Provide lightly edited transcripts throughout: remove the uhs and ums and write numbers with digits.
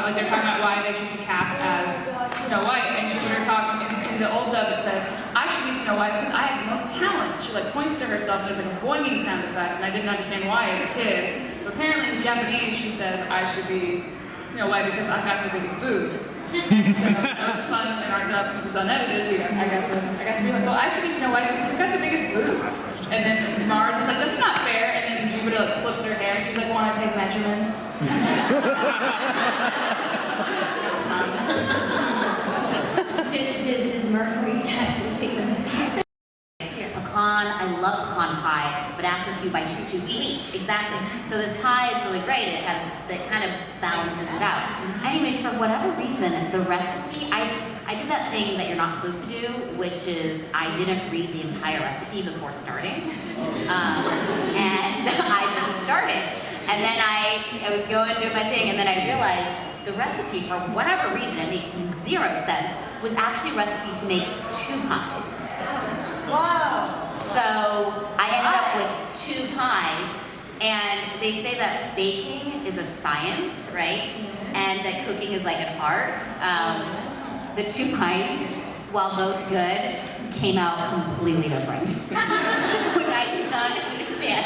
like they're talking about why they should be cast as Snow White, and when they're talking in the old dub, it says, "I should be Snow White because I have the most talent." She like points to herself, and there's like a boinging sound effect, and I didn't understand why as a kid. But apparently in the Japanese, she said, "I should be Snow White because I've got the biggest boobs." And so it was fun in our dub since it's unedited. I got to be like, well, I should be Snow White because I've got the biggest boobs. And then Mars is like, that's not fair. And then Jupiter like flips her hair and she's like, want to take measurements? Does Mercury take measurements? Pecan, I love pecan pie, but after a few bites, it's too sweet. Exactly. So this pie is really great. It kind of balances it out. Anyways, for whatever reason, the recipe, I did that thing that you're not supposed to do, which is I didn't read the entire recipe before starting, and I just started. And then I was going to do my thing, and then I realized the recipe, for whatever reason, it makes zero sense, was actually a recipe to make 2 pies. Wow. So I ended up with 2 pies, and they say that baking is a science, right? And that cooking is like an art. The 2 pies, while both good, came out completely different. Which I do not understand.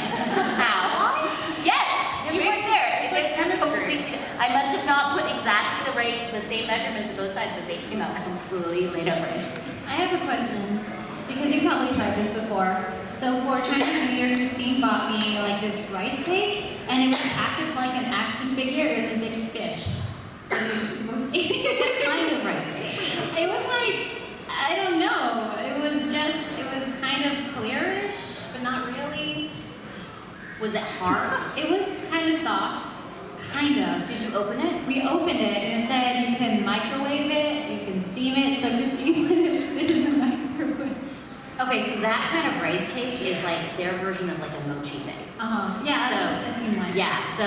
How? Yes! You weren't there. It's like chemistry. I must have not put exactly the same measurements on both sides, but they came out completely different. I have a question, because you probably tried this before. So for Chinese New Year, Christine bought me like this rice cake, and it was packaged like an action figure. It was a big fish. What kind of rice cake? It was like, I don't know. It was kind of clearish, but not really. Was it hard? It was kind of soft. Kind of. Did you open it? We opened it, and it said you can microwave it, you can steam it. So Christine put it in the microwave. Okay, so that kind of rice cake is like their version of like a mochi thing. Yeah, So, that seemed like. Yeah, so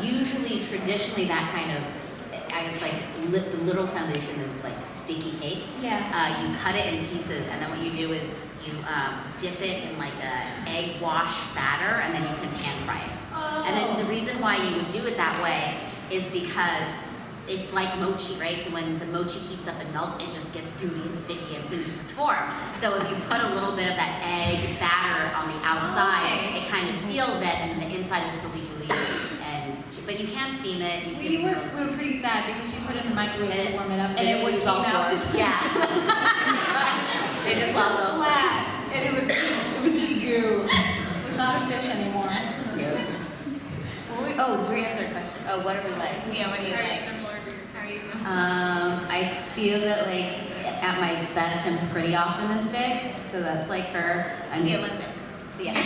usually, traditionally, that kind of, it's like the literal translation is like sticky cake. Yeah. You cut it in pieces, and then what you do is you dip it in like a egg wash batter, and then you can pan fry it. Oh. And then the reason why you would do it that way is because it's like mochi, right? So when the mochi heats up and melts, it just gets gooey and sticky and loses its form. So if you put a little bit of that egg batter on the outside, it kind of seals it, and the inside will still be gooey. But you can steam it. We were pretty sad because she put it in the microwave to warm it up, and it wouldn't all come out. Yeah. It just lost all flat, and it was just goo. It was not a fish anymore. We answered a question. Oh, what are we like? Yeah, what do you like? How are you similar? I feel that like at my best I'm pretty optimistic, so that's like her. The Olympics. Yeah.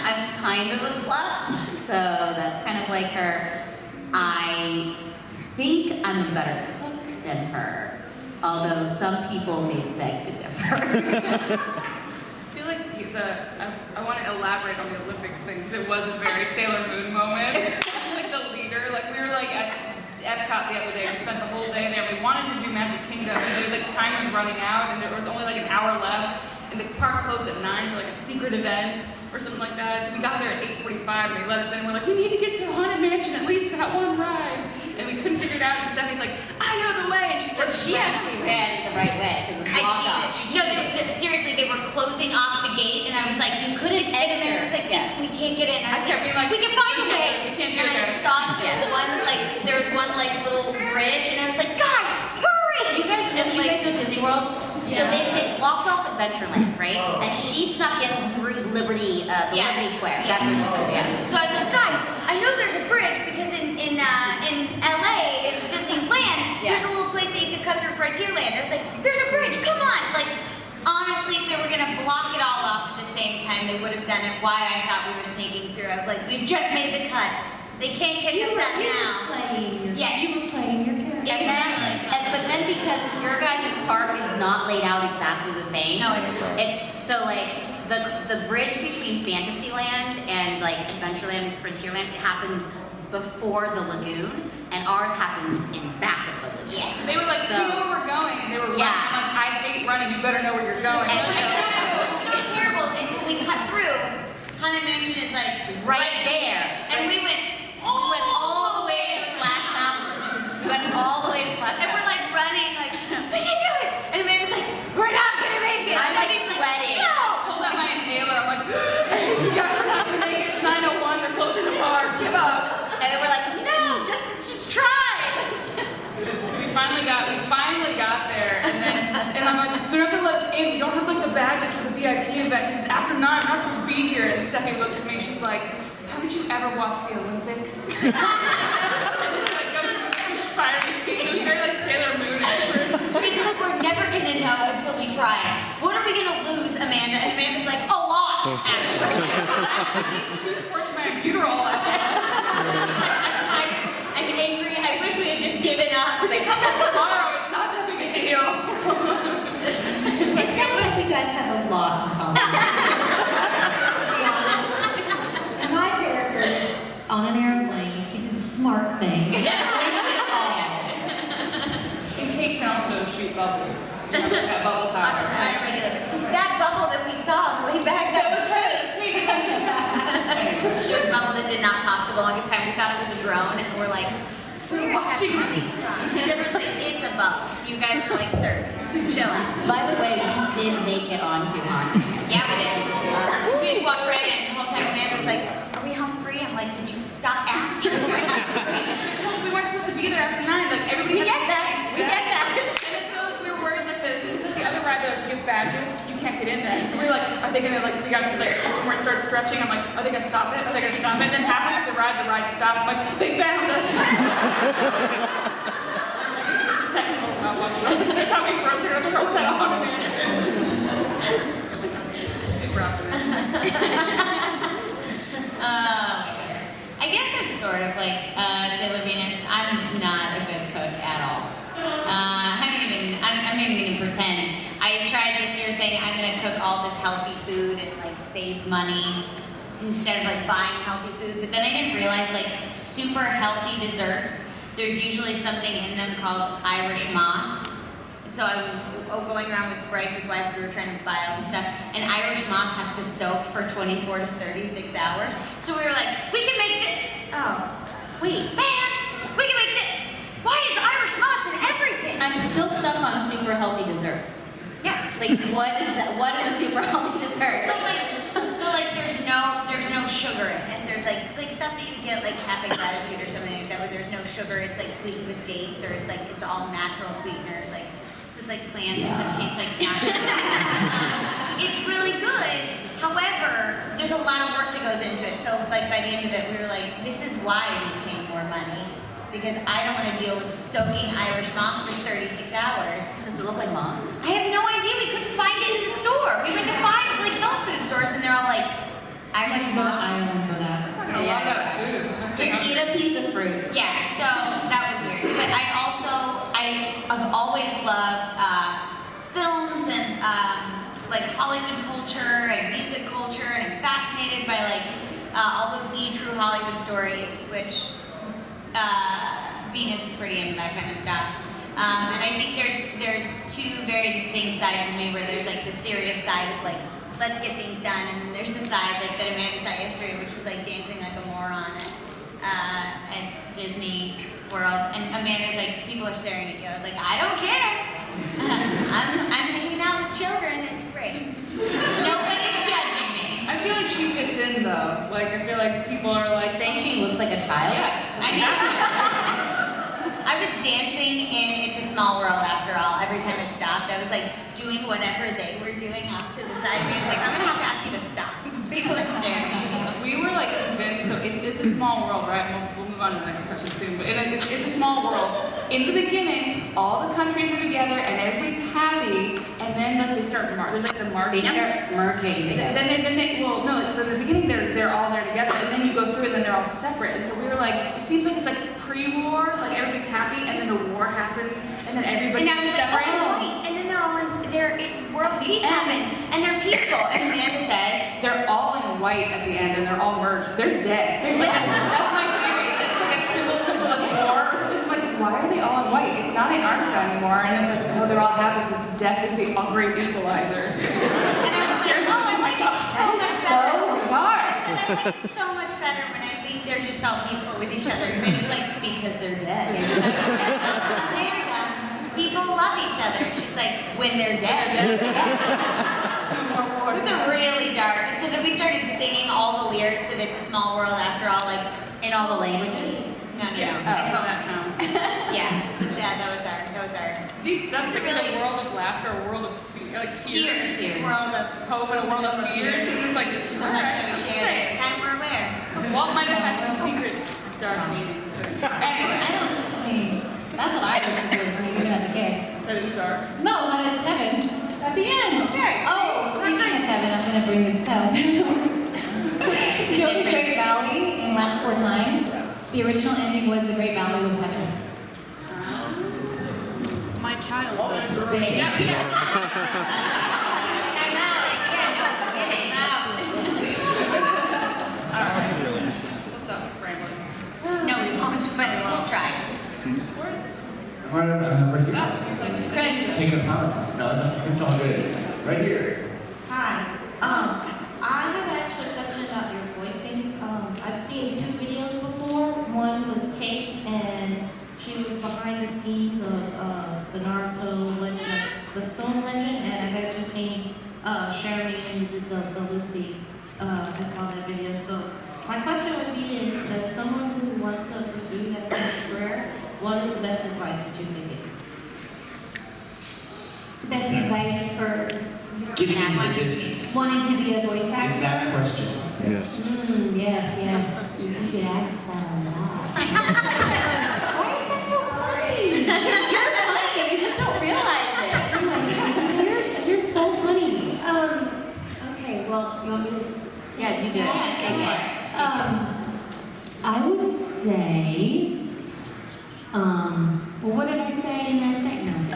I'm kind of a klutz, so that's kind of like her. I think I'm a better cook than her, although some people may beg to differ. I feel like I want to elaborate on the Olympics thing because it was a very Sailor Moon moment. Like the leader, like we were like at Epcot the other day. We spent the whole day there. We wanted to do Magic Kingdom, and like time was running out, and there was only like an hour left. And the park closed at 9 for like a secret event or something like that. So we got there at 8:45 and they let us in and we're like, we need to get to the Haunted Mansion, at least that one ride. And we couldn't figure it out, and Stephanie's like, I know the way. And she starts She actually ran it the right way because it's locked off. No, seriously, they were closing off the gate, and I was like, you couldn't enter. I was like, we can't get in. I kept being like, we can find a way. We can't do And I it. saw there was one little bridge, and I was like, guys, hurry! Do you guys know Disney World? Yeah. So they blocked off Adventureland, right? And she snuck in through Liberty, Liberty Square. Yeah. That's what she did. So I was like, guys, I know there's a bridge because in LA, in Disneyland, there's a little place that you could cut through Frontierland. I was like, there's a bridge, come on! Like, honestly, if they were gonna block it all off at the same time, they would have done it. Why I thought we were sneaking through. I was like, we've just made the cut. They can't kick us out now. You were playing your character. But then because your guys' park is not laid out exactly the same. No, it's so like the bridge between Fantasyland and like Adventureland and Frontierland happens before the lagoon, and ours happens in back of the lagoon. Yeah. They were like, we know where we're going. And they were running. I'm like, I hate running. You better know where you're going. What's so terrible is when we cut through, Haunted Mansion is like right there. And we went all the way to Splash Mountain. bad because it's after 9. I'm not supposed to be here. And Stephanie looks at me. She's like, haven't you ever watched the Olympics? And she like goes into this inspiring speech. It was very like Sailor Moon experts. She's like, we're never gonna know until we try. What are we gonna lose, Amanda? And Amanda's like, a lot, actually. These 2 squirts of albuterol at I'm tired. I'm angry. I wish we had just given up. They come back tomorrow. It's not that big a deal. It sounds like you guys have a lot in common. To be honest. My character is on an airplane. She did the smart thing. And Kate can also shoot bubbles. You know, that bubble power. That bubble that we saw on the way back, that was great. There was a bubble that did not pop for the longest time. We thought it was a drone, and we're like, where is that coming from? And everyone's like, it's a bubble. You guys are like 30. Chill out. By the way, you did make it onto On. Yeah, we did. We just walked right in, and the whole time Amanda was like, are we home free? I'm like, would you stop asking? Are we home free? Because we weren't supposed to be there after 9. Like everybody. We get that. We get that. And then so we were worried like the other ride that give badges, you can't get in there. And so we were like, are they gonna like we got to like where it started stretching? I'm like, are they gonna stop it? Are they gonna stop it? And then halfway through the ride stopped. I'm like, they found us. Technical malfunction. They're coming for us. They're gonna throw us out on me. Super optimistic. I guess I'm sort of like Sailor Venus. I'm not a good cook at all. I'm not even gonna pretend. I tried this year saying I'm gonna cook all this healthy food and like save money instead of like buying healthy food. But then I didn't realize like super healthy desserts, there's usually something in them called Irish moss. And so I was going around with Bryce's wife, we were trying to buy all this stuff, and Irish moss has to soak for 24 to 36 hours. So we were like, we can make this. Oh, Wait, man, we can make this. Why is Irish moss in everything? I'm still stuck on super healthy desserts. Yeah. Like, what is that? What is a super healthy dessert? So like there's no sugar in it. There's like stuff that you get like Cafe Gratitude or something like that where there's no sugar. It's like sweetened with dates, or it's all natural sweeteners. Like so it's like plants. It's like natural. It's really good. However, there's a lot of work that goes into it. So like by the end of it, we were like, this is why we pay more money. Because I don't want to deal with soaking Irish moss for 36 hours. Does it look like moss? I have no idea. We couldn't find it in the store. We went to 5 like health food stores, and they're all like Irish moss. Island for that. We're talking a lot about food. Just eat a piece of fruit. Yeah, so that was weird. But I've always loved films and like Hollywood culture and music culture, and I'm fascinated by like all those true Hollywood stories, which. Venus is pretty into that kind of stuff. And I think there's 2 very distinct sides of me, where there's like the serious side of like, let's get things done, and then there's the side like that Amanda saw yesterday, which was like dancing like a moron at Disney World. And Amanda's like, people are staring at you. I was like, I don't care. I'm hanging out with children. It's great. Nobody's judging me. I feel like she fits in though. Like I feel like people are like Saying she looks like a child? yes. I was dancing in It's a Small World after all. Every time it stopped, I was like doing whatever they were doing off to the side of me. I was like, I'm gonna have to ask you to stop. People are staring at me. We were like convinced, so it's a small world, right? We'll move on to the next question soon, but it's a small world. In the beginning, all the countries are together and everybody's happy, and then they start there's like the march. They start merging together. Well, no, so in the beginning they're all there together, and then you go through and then they're all separate. And so we were like, it seems like it's like pre-war, like everybody's happy, and then the war happens, and then everybody's And I was like, separate. oh, right. And then they're all in, world peace happened, and they're peaceful. And Amanda says, They're all in white at the end, and they're all merged. They're dead. That's my theory. It's like a symbolism for the war or something. It's like, why are they all in white? It's not Antarctica anymore. And it's like, no, they're all happy because death is the great equalizer. and I was like, oh, I like it so much better. So dark. And I like it so much better when I think they're just all peaceful with each other. And it's like, because they're dead. America, people love each other. She's like, when they're dead. It was a really dark. And so then we started singing all the lyrics of It's a Small World after all, like In all the languages? no. Yes, Oh. I found that town. Yeah, that was our. Deep stuff. It's like Really? a world of laughter, a world of fear. like Tears. Tears. World of hope and a world of fears. It's like so much that we share. It's time we're aware. Walt might have had some secret dark meaning. Anyway, I mean, that's what I was supposed to even as a kid. that is dark. No, but it's heaven. At the end. Okay, Oh, speaking of heaven, I'm going to bring this up. You know the Great Valley in Last Four Times? The original ending was the Great Valley was heaven. My childhood. Yeah. Alright. We'll stop rambling. No, we won't, but we'll try. Right here. Chris. Taking a power. No, it's all good. Right here. Hi. I have actually a question about your voicing. I've seen 2 videos before. One was Kate, and she was behind the scenes of the Naruto legend, the Stone Legend, and I've actually seen Cherami Leigh did the Lucy. I saw that video. So my question would be: is if someone who wants to pursue that kind of career, what is the best advice that you can give? Best advice for Getting into the business. wanting to be a voice actor? Exact question. Yes. Yes. You get asked that a lot. Why is that so funny? You're funny and you just don't realize it. You're so funny. Okay, well, you want me to? Yeah, you do it. Okay. I would say, well, what did I say in that thing? No.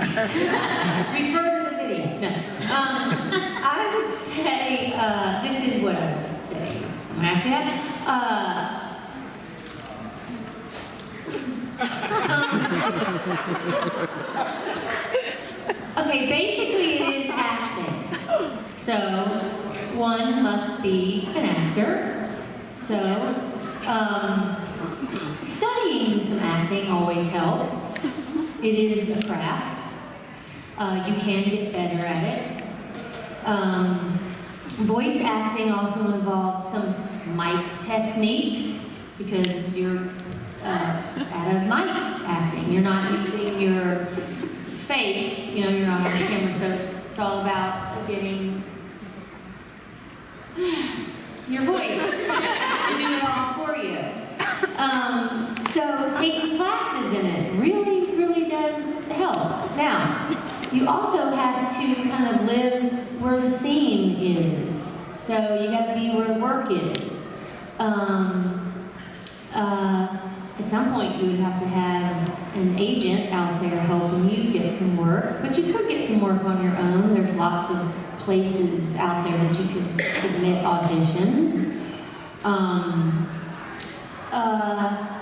Refer to the video. No. I would say, this is what I would say. Someone asked me that. Okay, basically it is acting. So, one must be an actor. So, studying some acting always helps. It is a craft. You can get better at it. Voice acting also involves some mic technique because you're at a mic acting. You're not using your face, you're not on the camera, so it's all about getting your voice to do it all for you. So taking classes in it really does help. Now, you also have to kind of live where the scene is. So you got to be where the work is. At some point, you would have to have an agent out there helping you get some work, but you could get some work on your own. There's lots of places out there that you can submit auditions.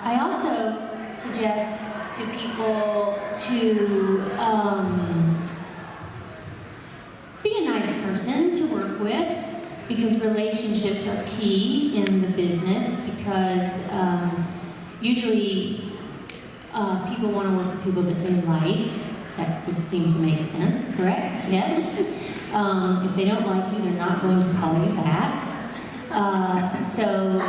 I also suggest to people to be a nice person to work with, because relationships are key in the business, because usually people want to work with people that they like. That would seem to make sense, correct? Yes? If they don't like you, they're not going to call you back. So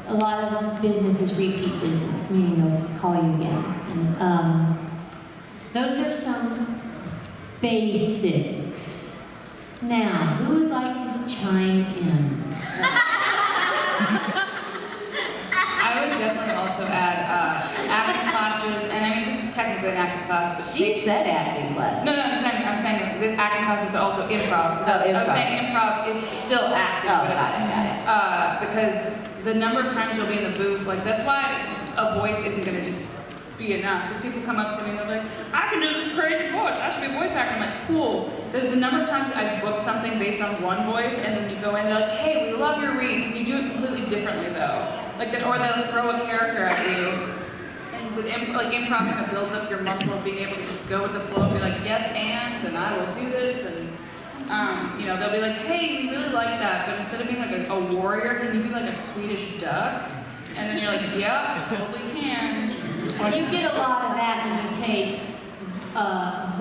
a lot of business is repeat business, meaning they'll call you again. And, those are some basics. Now, who would like to chime in? I would definitely also add acting classes, and I mean this is technically an acting class, but She said acting class. no, I'm saying with acting classes, but also improv. Oh, I was improv. saying improv is still acting, Oh, but got it. because the number of times you'll be in the booth, like that's why a voice isn't going to just be enough. Because people come up to me and they're like, I can do this crazy voice. I should be a voice actor. I'm like, cool. There's the number of times I've booked something based on one voice, and then you go in and they're like, hey, we love your read. Can you do it completely differently though? Like that, or they'll throw a character at you. And with improv kind of builds up your muscle of being able to just go with the flow and be like, yes, and I will do this. And they'll be like, hey, we really like that, but instead of being like a warrior, can you be like a Swedish duck? And then you're like, yeah, I totally can. You get a lot of that when you take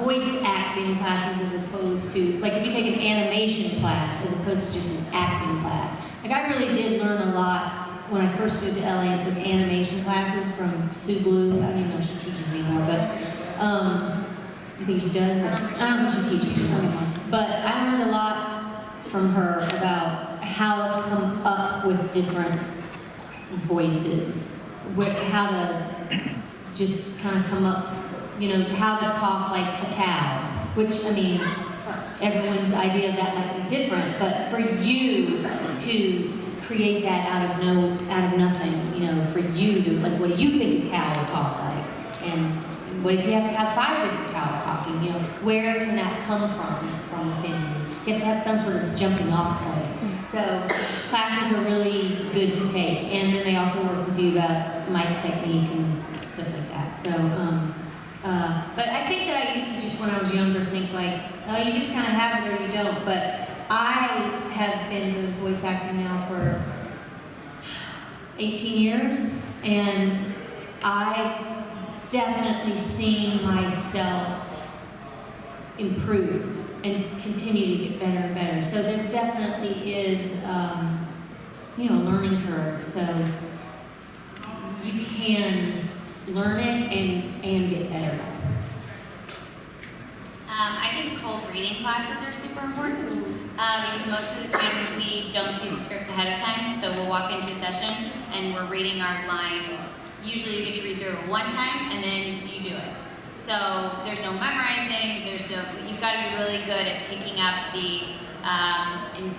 voice acting classes as opposed to, like if you take an animation class as opposed to just an acting class. Like I really did learn a lot when I first moved to LA and took animation classes from Sue Blue. I don't even know if she teaches anymore, but I think she does. I don't think she teaches anymore. but I learned a lot from her about how to come up with different voices, how to just kind of come up, how to talk like a cow, which, I mean, everyone's idea of that might be different, but for you to create that out of nothing, for you to, like, what do you think a cow would talk like? And what if you have to have 5 different cows talking? Where can that come from within you? You have to have some sort of jumping off point. So classes are really good to take, and then they also work with you about mic technique and stuff like that. So, but I think that I used to just, when I was younger, think like, oh, you just kind of have it or you don't. But I have been doing voice acting now for 18 years, and I've definitely seen myself improve and continue to get better and better. So there definitely is, a learning curve. So you can learn it and get better. I think cold reading classes are super important because most of the time we don't see the script ahead of time. So we'll walk into a session and we're reading our line. Usually you get to read through it one time and then you do it. So there's no memorizing, you've got to be really good at picking up the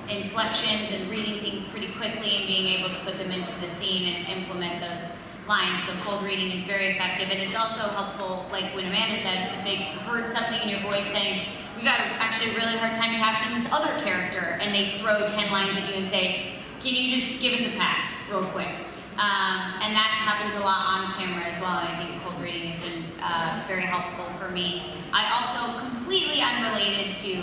inflections and reading things pretty quickly and being able to put them into the scene and implement those lines. So cold reading is very effective, and it's also helpful, like when Amanda said, if they heard something in your voice saying, we've got actually a really hard time casting this other character, and they throw 10 lines at you and say, can you just give us a pass real quick? And that happens a lot on camera as well, and I think cold reading has been very helpful for me. I also, completely unrelated to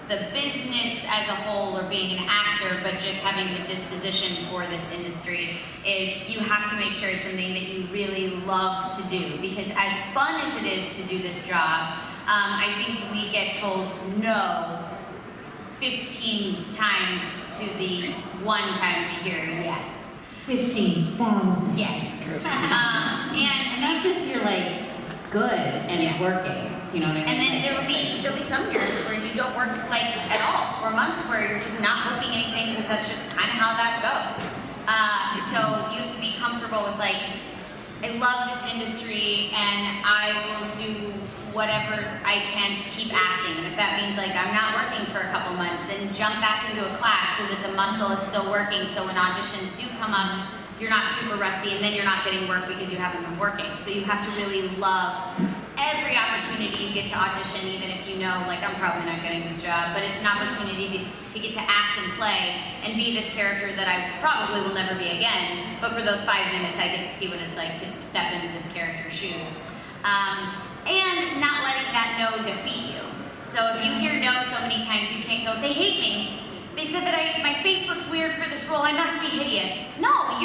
the business as a whole or being an actor, but just having the disposition for this industry, is you have to make sure it's something that you really love to do. Because as fun as it is to do this job, I think we get told no 15 times to the one time we hear yes. 15,000. Yes. And that's if you're like good and working. You know what I mean? And then there'll be some years where you don't work like at all, or months where you're just not booking anything because that's just kind of how that goes. So you have to be comfortable with like, I love this industry and I will do whatever I can to keep acting. And if that means like I'm not working for a couple months, then jump back into a class so that the muscle is still working. So when auditions do come up, you're not super rusty and then you're not getting work because you haven't been working. So you have to really love every opportunity you get to audition, even if you know, like, I'm probably not getting this job, but it's an opportunity to get to act and play and be this character that I probably will never be again, but for those 5 minutes, I get to see what it's like to step into this character's shoes. And not letting that no defeat you. So if you hear no so many times, you can't go, they hate me. They said that my face looks weird for this role, I must be hideous. No,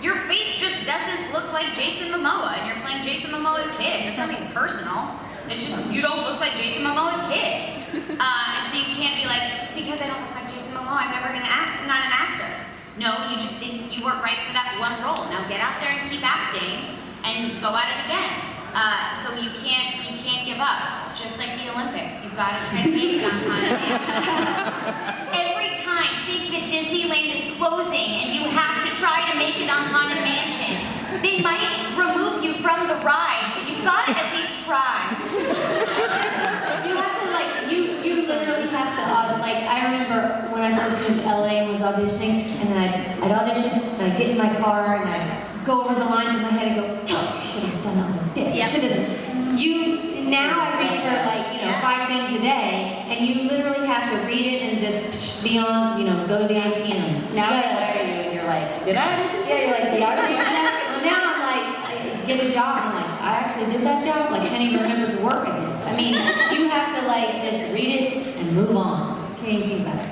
your face just doesn't look like Jason Momoa, and you're playing Jason Momoa's kid. It's nothing personal. It's just, you don't look like Jason Momoa's kid. And so you can't be like, because I don't look like Jason Momoa, I'm never gonna act, I'm not an actor. No, you weren't right for that one role. Now get out there and keep acting, and go at it again. So you can't give up. It's just like the Olympics. You've got to try to make it on time. Every time, think that Disneyland is closing and you have to try to make it on Haunted Mansion. They might remove you from the ride, but you've got to at least try. You have to, like, you literally have to, like, I remember when I first went to LA and was auditioning, and then I'd audition, and I'd get in my car, and I'd go over the lines in my head and go, oh, I should have done it like this. Yep. Now I read for, like, 5 things a day, and you literally have to read it and just be on, go to the ATM. Now they hire you and you're like, did I audition? Yeah, you're like, did I read that? Well, now I'm like, I get a job, and I'm like, I actually did that job? Like, I can't even remember the work I did. I mean, you have to, like, just read it and move on. Can't even think about it.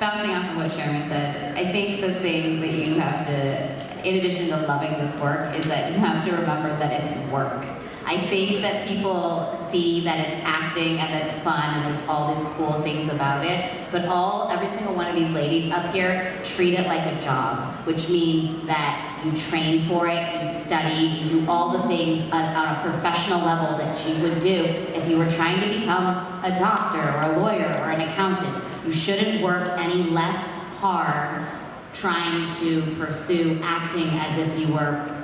Bouncing off of what Cherami said, I think the thing that you have to, in addition to loving this work, is that you have to remember that it's work. I think that people see that it's acting and that it's fun and there's all these cool things about it, but every single one of these ladies up here, treat it like a job, which means that you train for it, you study, you do all the things on a professional level that you would do if you were trying to become a doctor or a lawyer or an accountant. You shouldn't work any less hard trying to pursue acting as if you were,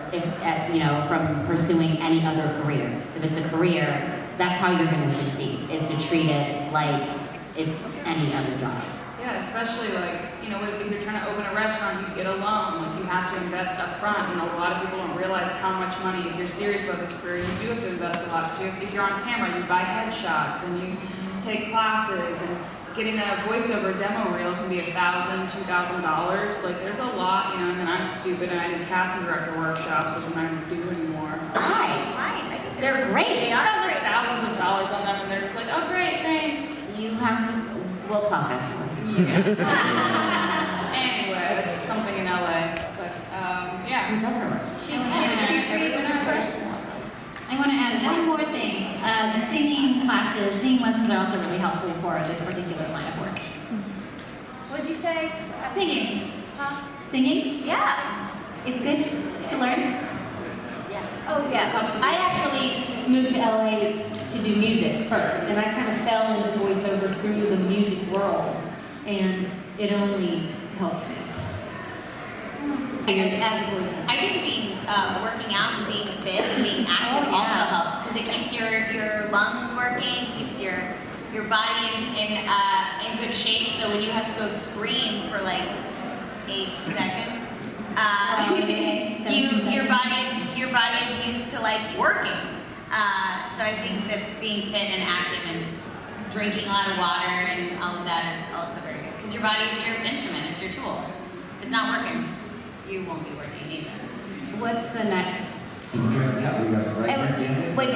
from pursuing any other career. If it's a career, that's how you're going to succeed, is to treat it like it's any other job. Yeah, especially if you're trying to open a restaurant, you get a loan, like you have to invest up front. A lot of people don't realize how much money, if you're serious about this career, you do have to invest a lot. So if you're on camera, you buy headshots and you take classes, and getting a voiceover demo reel can be $1,000, $2,000. Like there's a lot, and then I'm stupid and I do casting director workshops, which I'm not going to do anymore. Right. I think They're great. They They are spend great. thousands of dollars on them and they're just like, oh great, thanks. You have to, we'll talk afterwards. Anyway, that's something in LA. But yeah. It's everywhere. I want to add one more thing. Singing classes, singing lessons are also really helpful for this particular line of work. What'd you say? Singing. Huh? Singing? Yeah. It's good to learn. Yeah. Oh yeah. I actually moved to LA to do music first, and I kind of fell into voiceover through the music world, and it only helped me. I guess as a voice, I think working out and being fit and being active also helps because it keeps your lungs working, keeps your body in good shape. So when you have to go scream for like 8 seconds, your body is used to like working. So I think that being fit and active and drinking a lot of water and all of that is also very good because your body is your instrument, it's your tool. If it's not working, you won't be working either. What's the next? Yeah, we got it right at the end. Wait,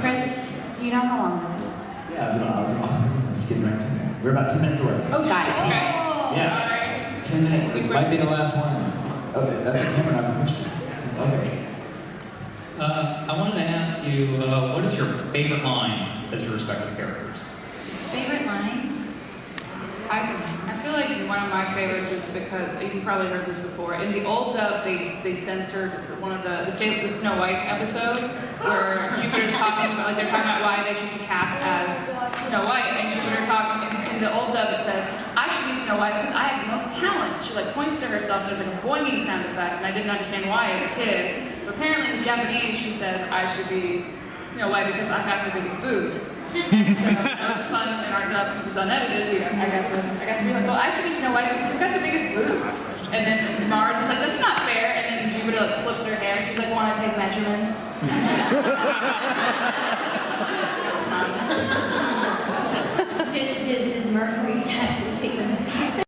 Chris, do you know how long this is? Yeah, I was just getting right to it. We're about 10 minutes away. Oh, got it. Yeah. 10 minutes. This might be the last one. Okay, that's a hammer, not a question. Okay. I wanted to ask you, what is your favorite lines as your respective characters? Favorite line? I feel like one of my favorites is because you probably heard this before. In the old dub, they censored one of the Snow White episode where Jupiter's talking about they're talking about why they should be cast as Snow White, and Jupiter talking in the old dub it says I should be Snow White because I have the most talent. She points to herself. There's a boinging sound effect, and I didn't understand why as a kid. But apparently in the Japanese, she said I should be Snow White because I've got the biggest boobs. So that was fun in our dub since it's unedited. I got to be like, well, I should be Snow White because you've got the biggest boobs. And then Mars is like, that's not fair. And then Jupiter flips her hair and she's like, want to take measurements? Does Mercury take the